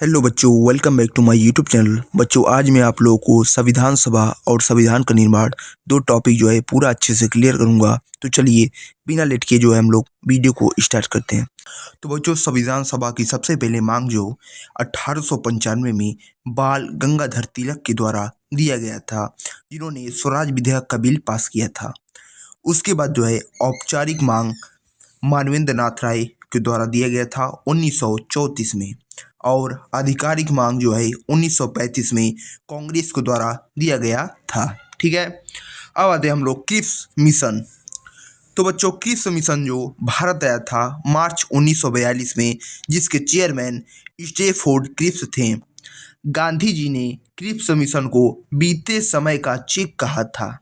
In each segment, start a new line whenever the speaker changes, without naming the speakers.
Hello बच्चों, welcome back to my YouTube channel. बच्चों, आज मैं आप लोगों को संविधान सभा और संविधान का निर्माण दो टॉपिक जो है पूरा अच्छे से क्लियर करूंगा। तो चलिए बिना लेट के जो है हम लोग वीडियो को स्टार्ट करते हैं। तो बच्चों, संविधान सभा की सबसे पहले मांग जो 1895 में बाल गंगाधर तिलक के द्वारा दिया गया था, जिन्होंने स्वराज विधेयक का बिल पास किया था। उसके बाद जो है औपचारिक मांग मानवेंद्र नाथ राय के द्वारा दिया गया था 1934 में, और आधिकारिक मांग जो है 1935 में कांग्रेस के द्वारा दिया गया था। ठीक है, अब आते हैं हम लोग क्रिप्स मिशन। तो बच्चों, क्रिप्स मिशन जो भारत आया था मार्च 1942 में, जिसके चेयरमैन स्टेफोर्ड क्रिप्स थे। गांधी जी ने क्रिप्स मिशन को बीते समय का चेक कहा था।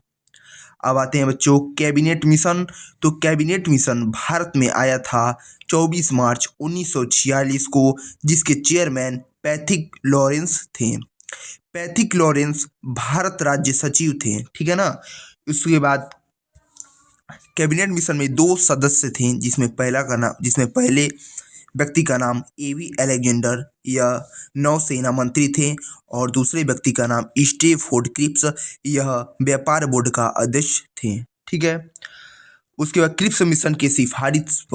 अब आते हैं बच्चों कैबिनेट मिशन। तो कैबिनेट मिशन भारत में आया था 24 मार्च 1946 को, जिसके चेयरमैन पैथिक लॉरेंस थे। पैथिक लॉरेंस भारत राज्य सचिव थे, ठीक है ना। उसके बाद कैबिनेट मिशन में दो सदस्य थे, जिसमें पहले व्यक्ति का नाम एवी अलेक्जेंडर या नौसेना मंत्री थे, और दूसरे व्यक्ति का नाम स्टेफोर्ड क्रिप्स, यह व्यापार बोर्ड का अध्यक्ष थे। ठीक है, उसके बाद क्रिप्स मिशन के सिफारिश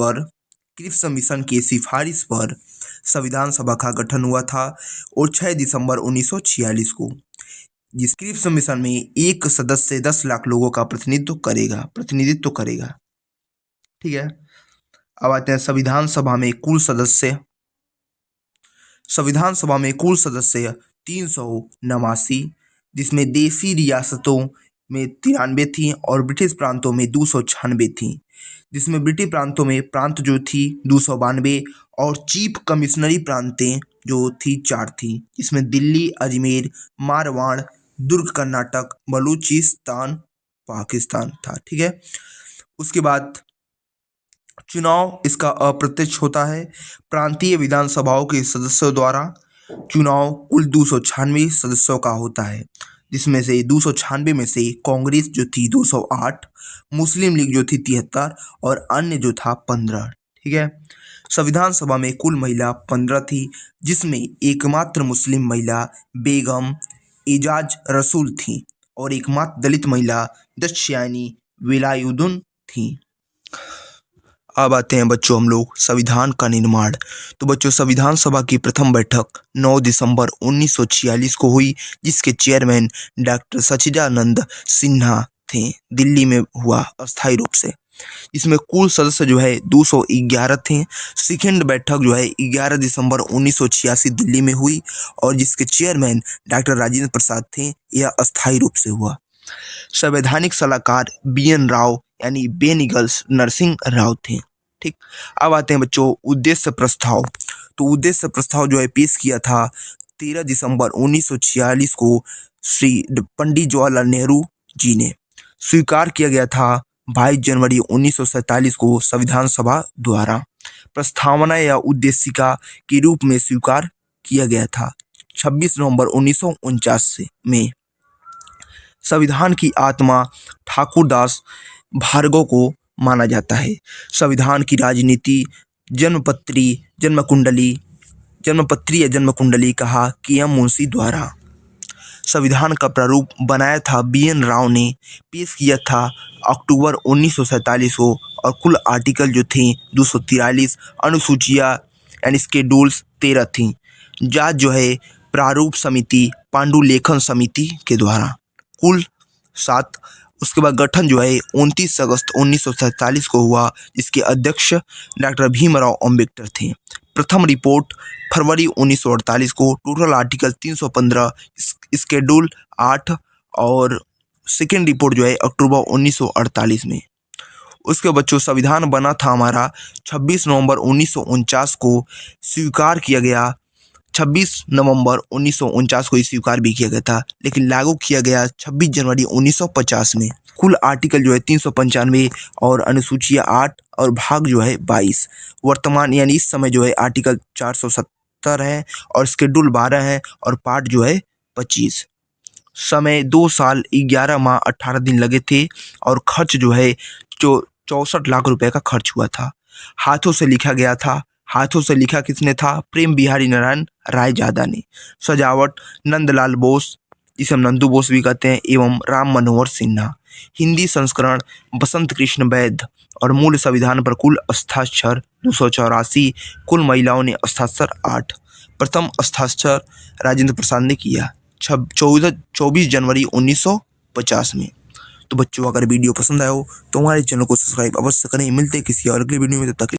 पर संविधान सभा का गठन हुआ था, और 6 दिसंबर 1946 को। जिस क्रिप्स मिशन में एक सदस्य 10 लाख लोगों का प्रतिनिधित्व करेगा। ठीक है, अब आते हैं संविधान सभा में कुल सदस्य 389, जिसमें देशी रियासतों में 93 थी और ब्रिटिश प्रांतों में 296 थी। जिसमें ब्रिटिश प्रांतों में प्रांत जो थी 292, और चीफ कमिश्नरी प्रांतें जो थी 4 थी। इसमें दिल्ली, अजमेर, मारवाड़, दुर्ग कर्नाटक, बलूचिस्तान पाकिस्तान था। ठीक है, उसके बाद चुनाव इसका अप्रत्यक्ष होता है। प्रांतीय विधानसभाओं के सदस्यों द्वारा चुनाव कुल 296 सदस्यों का होता है, जिसमें से 296 में से कांग्रेस जो थी 208, मुस्लिम लीग जो थी 73, और अन्य जो था 15। ठीक है, संविधान सभा में कुल महिला 15 थी, जिसमें एकमात्र मुस्लिम महिला बेगम एजाज रसूल थी, और एकमात्र दलित महिला दक्षयानी वेलायुद्दीन थी। अब आते हैं बच्चों हम लोग संविधान का निर्माण। तो बच्चों, संविधान सभा की प्रथम बैठक 9 दिसंबर 1946 को हुई, जिसके चेयरमैन डॉक्टर सच्चिदानंद सिन्हा थे। दिल्ली में हुआ अस्थायी रूप से। इसमें कुल सदस्य जो है 211 थे। सेकेंड बैठक जो है 11 दिसंबर 1986 दिल्ली में हुई, और जिसके चेयरमैन डॉक्टर राजेंद्र प्रसाद थे। यह अस्थायी रूप से हुआ। संवैधानिक सलाहकार BN राव यानी बेनिगल्स नरसिंह राव थे। ठीक, अब आते हैं बच्चों उद्देश्य प्रस्ताव। तो उद्देश्य प्रस्ताव जो है पेश किया था 13 दिसंबर 1946 को श्री पंडित जवाहरलाल नेहरू जी ने। स्वीकार किया गया था 22 जनवरी 1947 को संविधान सभा द्वारा। प्रस्तावना या उद्देशिका के रूप में स्वीकार किया गया था 26 नवंबर 1949 में। संविधान की आत्मा ठाकुरदास भार्गव को माना जाता है। संविधान की राजनीति जन्मपत्री या जन्मकुंडली कहा कि एम मुंशी द्वारा। संविधान का प्रारूप बनाया था BN राव ने। पेश किया था अक्टूबर 1947 को, और कुल आर्टिकल जो थे 243, अनुसूचियाँ यानी शेड्यूल्स 13 थी। जांच जो है प्रारूप समिति पांडुलेखन समिति के द्वारा, कुल 7। उसके बाद गठन जो है 29 अगस्त 1947 को हुआ, जिसके अध्यक्ष डॉक्टर भीमराव अंबेडकर थे। प्रथम रिपोर्ट फरवरी 1948 को। टोटल आर्टिकल 315, शेड्यूल 8, और सेकेंड रिपोर्ट जो है अक्टूबर 1948 में। उसके बच्चों संविधान बना था हमारा 26 नवंबर 1949 को। स्वीकार किया गया 26 नवंबर 1949 को स्वीकार भी किया गया था, लेकिन लागू किया गया 26 जनवरी 1950 में। कुल आर्टिकल जो है 395, और अनुसूचियाँ 8, और भाग जो है 22। वर्तमान यानी इस समय जो है आर्टिकल 470 है, और शेड्यूल 12 है, और पार्ट जो है 25। समय 2 साल 11 माह 18 दिन लगे थे, और खर्च जो है 64 लाख रुपए का खर्च हुआ था। हाथों से लिखा गया था। हाथों से लिखा किसने था? प्रेम बिहारी नारायण रायजादा ने। सजावट नंदलाल बोस, जिसे हम नंदू बोस भी कहते हैं, एवं राम मनोहर सिन्हा। हिंदी संस्करण बसंत कृष्ण वैद्य। और मूल संविधान पर कुल हस्ताक्षर 284, कुल महिलाओं ने हस्ताक्षर 8। प्रथम हस्ताक्षर राजेंद्र प्रसाद ने किया 24 जनवरी 1950 में। तो बच्चों, अगर वीडियो पसंद आया हो तो हमारे चैनल को सब्सक्राइब अवश्य करें। मिलते हैं किसी और अगले वीडियो में, तब तक